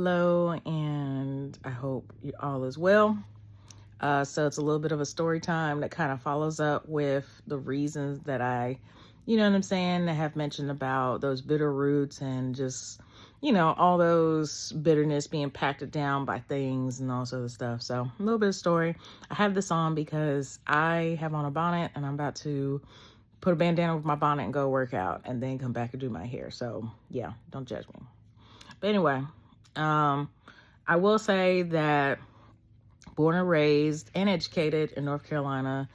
Hello, and I hope you all is well. So it's a little bit of a story time that kind of follows up with the reasons that I have mentioned about those bitter roots and just, all those bitterness being packed down by things and all this other stuff. So a little bit of story. I have this on because I have on a bonnet and I'm about to put a bandana over my bonnet and go work out and then come back and do my hair. So yeah, don't judge me. But anyway, I will say that born and raised and educated in North Carolina,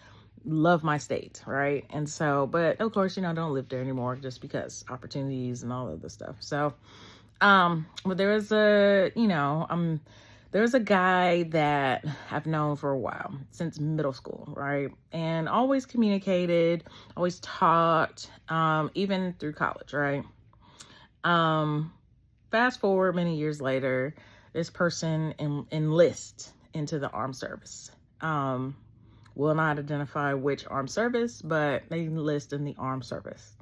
love my state, right? And so, but of course, don't live there anymore just because opportunities and all of this stuff. So, but there's a guy that I've known for a while, since middle school, right? And always communicated, always talked, even through college, right? Fast forward many years later, this person enlists into the armed service. Will not identify which armed service, but they enlist in the armed service.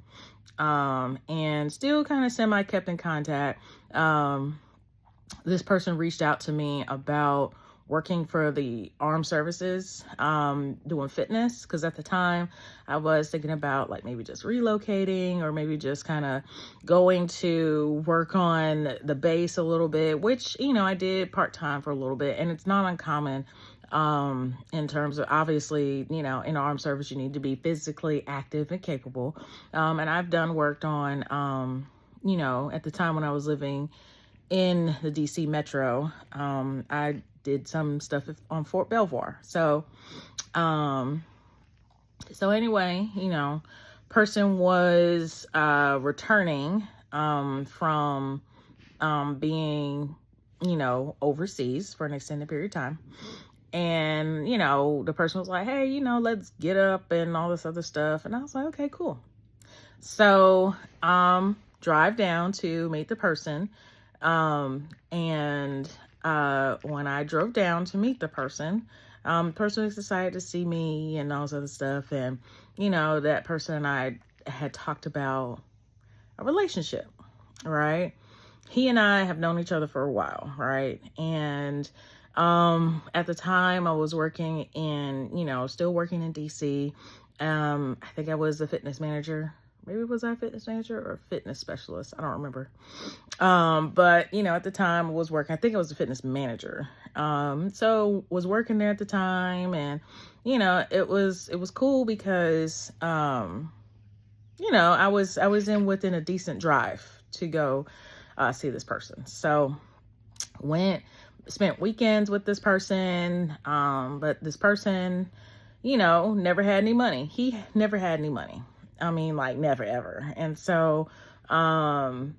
And still kind of semi kept in contact. This person reached out to me about working for the armed services, doing fitness, because at the time I was thinking about like maybe just relocating or maybe just kind of going to work on the base a little bit, which I did part-time for a little bit, and it's not uncommon in terms of, obviously, in armed service you need to be physically active and capable, and I've worked on at the time when I was living in the DC metro, I did some stuff on Fort Belvoir. So anyway, person was returning from being, overseas for an extended period of time. And, the person was like, hey, let's get up and all this other stuff. And I was like, okay, cool. So drive down to meet the person. And when I drove down to meet the person was excited to see me and all this other stuff. And, that person and I had talked about a relationship, right? He and I have known each other for a while, right? And at the time I was working in, still working in DC. I think I was the fitness manager. Maybe was I a fitness manager or a fitness specialist? I don't remember. But at the time I was working, I think I was a fitness manager. So was working there at the time, and it was cool because I was within a decent drive to go see this person. So spent weekends with this person, but this person, never had any money. He never had any money. I mean, like, never, ever. And so, and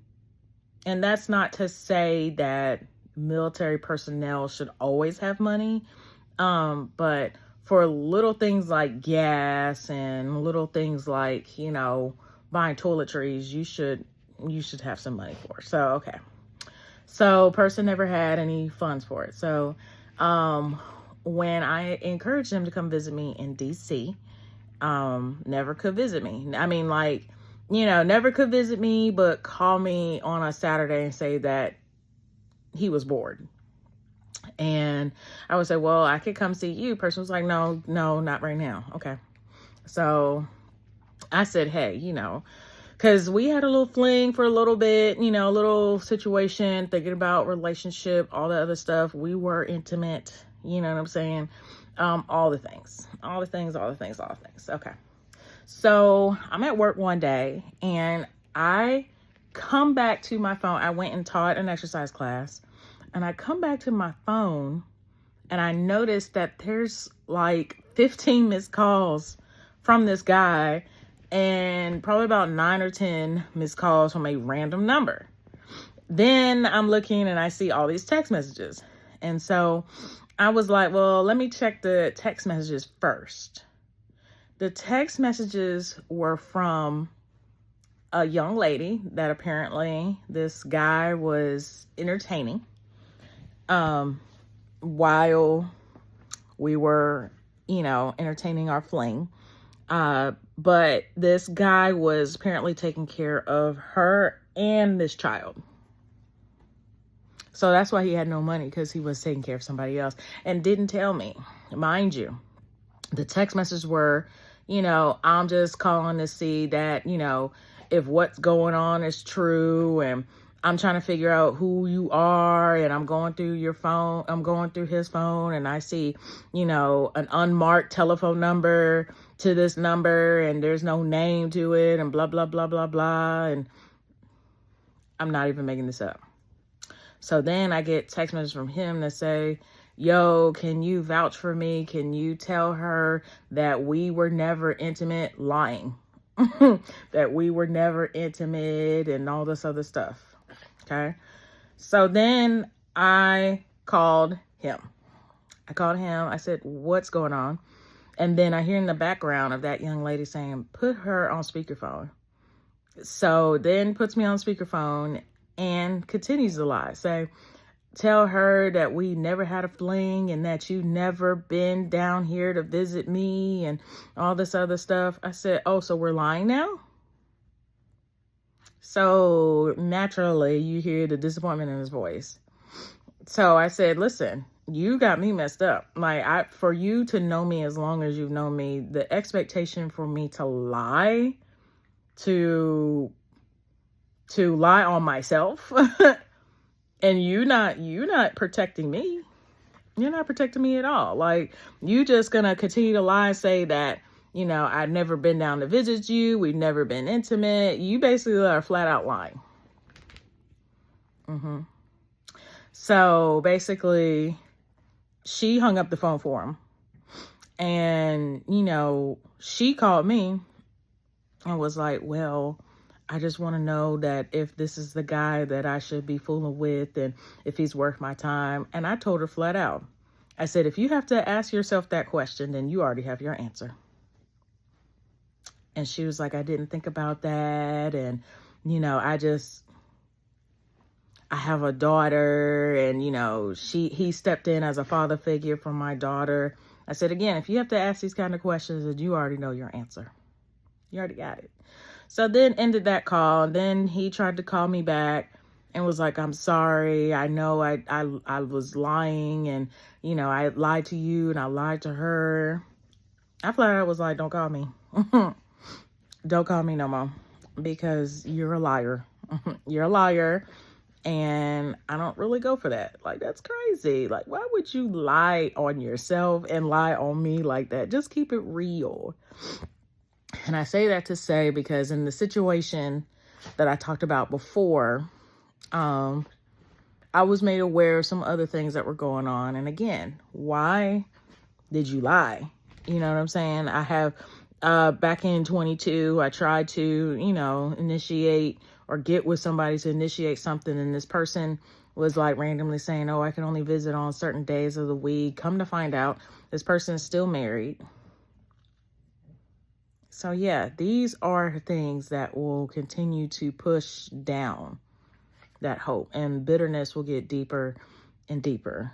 that's not to say that military personnel should always have money. But for little things like gas and little things like, buying toiletries, you should have some money for. So, okay. So person never had any funds for it. So, when I encouraged him to come visit me in DC, never could visit me. I mean, like, never could visit me, but call me on a Saturday and say that he was bored. And I would say, well, I could come see you. Person was like, no, not right now. Okay. So I said, hey, because we had a little fling for a little bit, a little situation, thinking about relationship, all the other stuff. We were intimate, you know what I'm saying? All the things. Okay. So I'm at work one day and I come back to my phone. I went and taught an exercise class, and I come back to my phone and I noticed that there's like 15 missed calls from this guy and probably about 9 or 10 missed calls from a random number. Then I'm looking and I see all these text messages. And so I was like, well, let me check the text messages first. The text messages were from a young lady that apparently this guy was entertaining while we were, entertaining our fling. But this guy was apparently taking care of her and this child. So that's why he had no money, because he was taking care of somebody else and didn't tell me. Mind you, the text messages were, I'm just calling to see that, if what's going on is true, and I'm trying to figure out who you are, and I'm going through your phone. I'm going through his phone, and I see, an unmarked telephone number to this number, and there's no name to it, and blah, blah, blah, blah, blah. And I'm not even making this up. So then I get text messages from him that say, yo, can you vouch for me? Can you tell her that we were never intimate? Lying. That we were never intimate and all this other stuff. Okay. So then I called him. I said, what's going on? And then I hear in the background of that young lady saying, put her on speakerphone. So then puts me on speakerphone and continues to lie. Say, tell her that we never had a fling and that you never been down here to visit me and all this other stuff. I said, oh, so we're lying now? So naturally you hear the disappointment in his voice. So I said, listen, you got me messed up. Like, for you to know me as long as you've known me, the expectation for me to lie, to lie on myself and you not protecting me. You're not protecting me at all. Like, you just gonna continue to lie and say that, I've never been down to visit you. We've never been intimate. You basically are flat out lying. So basically she hung up the phone for him, and, she called me and was like, well, I just want to know that if this is the guy that I should be fooling with and if he's worth my time. And I told her flat out, I said, if you have to ask yourself that question, then you already have your answer. And she was like, I didn't think about that. And, I have a daughter, and, he stepped in as a father figure for my daughter. I said, again, if you have to ask these kind of questions, then you already know your answer. You already got it. So then ended that call. And then he tried to call me back and was like, I'm sorry. I know I was lying, and, I lied to you and I lied to her. I flat out was like, don't call me. Don't call me no more, because you're a liar. You're a liar. And I don't really go for that. Like, that's crazy. Like, why would you lie on yourself and lie on me like that? Just keep it real. And I say that to say, because in the situation that I talked about before, I was made aware of some other things that were going on. And again, why did you lie? You know what I'm saying? I have, back in 22, I tried to, initiate or get with somebody to initiate something. And this person was like randomly saying, oh, I can only visit on certain days of the week. Come to find out, this person is still married. So yeah, these are things that will continue to push down that hope, and bitterness will get deeper and deeper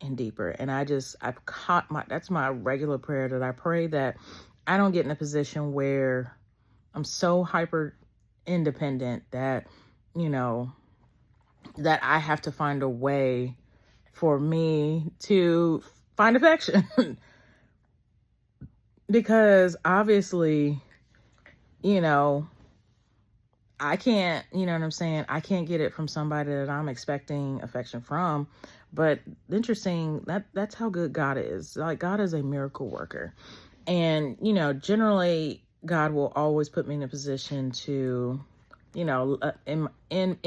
and deeper. And that's my regular prayer, that I pray that I don't get in a position where I'm so hyper independent that, that I have to find a way for me to find affection. Because obviously, I can't, you know what I'm saying? I can't get it from somebody that I'm expecting affection from. But interesting, that's how good God is. Like, God is a miracle worker. And, generally God will always put me in a position to, in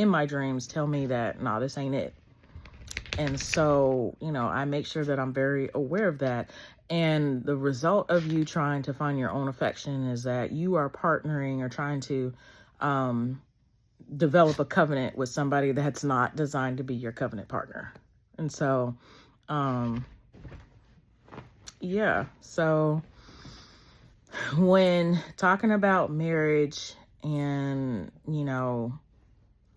my dreams, tell me that, no, this ain't it. And so, I make sure that I'm very aware of that. And the result of you trying to find your own affection is that you are partnering or trying to develop a covenant with somebody that's not designed to be your covenant partner. And so, yeah. So when talking about marriage and,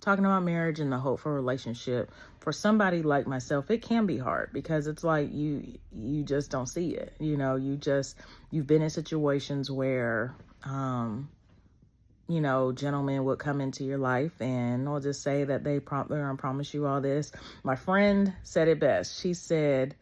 talking about marriage and the hope for a relationship, for somebody like myself, it can be hard, because it's like you just don't see it. You've been in situations where you know, gentlemen would come into your life and they'll just say that they're gonna promise you all this. My friend said it best. She said,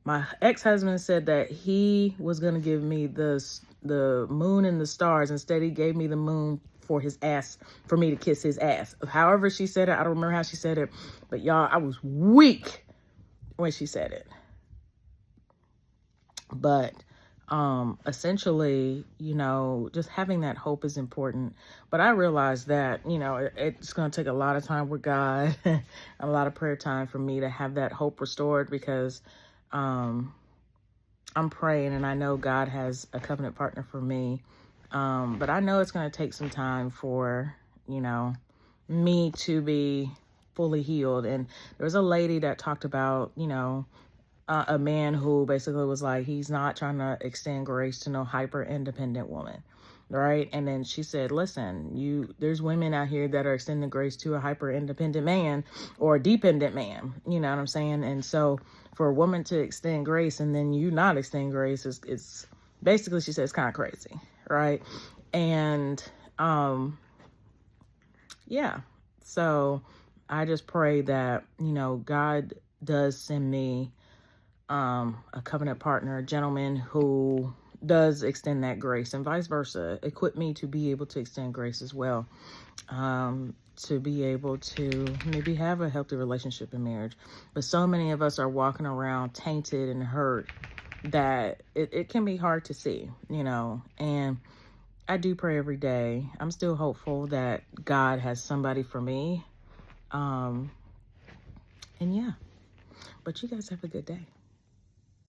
my ex-husband said that he was gonna give me the moon and the stars. Instead, he gave me the moon for his ass, for me to kiss his ass. However she said it, I don't remember how she said it, but y'all, I was weak when she said it. But essentially, you know, just having that hope is important. But I realized that, you know, it's going to take a lot of time with God, a lot of prayer time for me to have that hope restored, because I'm praying and I know God has a covenant partner for me. But I know it's going to take some time for, you know, me to be fully healed. And there was a lady that talked about, you know, a man who basically was like, he's not trying to extend grace to no hyper independent woman, right? And then she said, listen, there's women out here that are extending grace to a hyper independent man or a dependent man, you know what I'm saying? And so for a woman to extend grace and then you not extend grace, it's basically, she said, it's kind of crazy, right? And yeah, so I just pray that, you know, God does send me a covenant partner, a gentleman who does extend that grace, and vice versa. Equip me to be able to extend grace as well, to be able to maybe have a healthy relationship in marriage. But so many of us are walking around tainted and hurt that it can be hard to see, you know. And I do pray every day. I'm still hopeful that God has somebody for me. And yeah, but you guys have a good day.